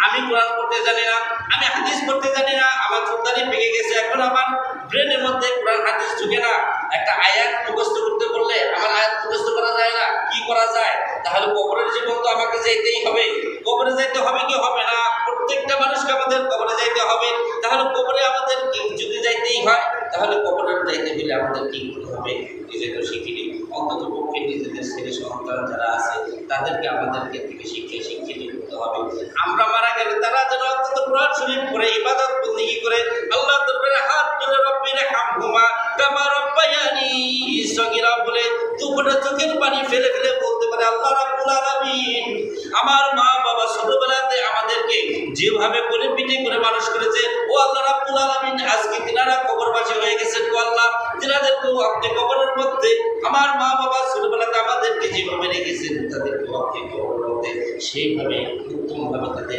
আমি কোরআন পড়তে জানি না, আমি হাদিস পড়তে জানি না, আমার চোখদারি পেকে গেছে, এখন আমার ব্রেনের মধ্যে কোরআন হাদিস ঢুকে না। একটা আয়াত মুখস্থ করতে বললে আমার আয়াত মুখস্থ করা যায় না, কি করা যায়? তাহলে কবরের জীবন তো আমাকে যাইতেই হবে। কবরে যাইতে হবে কি হবে না? প্রত্যেকটা মানুষকে আমাদের কবরে যাইতে হবে। তাহলে কবরে আমাদের যদি যাইতেই হয়, তাহলে কবরে যাইতে হলে আমাদের কি করতে হবে? নিজেদের শিখিনি, অন্তত পক্ষে নিজেদের ছেলে সন্তান যারা আছে তাদেরকে আমাদেরকে থেকে শিক্ষিত করতে হবে। আমরা মারা গেলে তারা যেন অন্তত কোরআন শরীফ পড়ে ইবাদত বন্দেগী করে আল্লাহ দরবারে হাত তুলে রব্বির হামহুমা কামা রব্বায়ানি সগীরা বলে দুপুরে চোখের পানি ফেলে ফেলে বলতে পারে, আল্লাহ রাব্বুল আলামিন, আমার মা বাবা ছোটবেলাতে আমাদেরকে যেভাবে কোলে পিঠে করে মানুষ করেছে, ও আল্লাহ রাব্বুল আলামিন, আজকে তিনারা কবরবাসী হয়ে গেছেন, ও আল্লাহ, তিনাদেরকেও আপনি কবরের মধ্যে, আমার মা বাবা ছোটবেলাতে আমাদেরকে যেভাবে রেখেছেন তাদেরকেও আপনি কবরের মধ্যে সেইভাবে উত্তমভাবে তাদের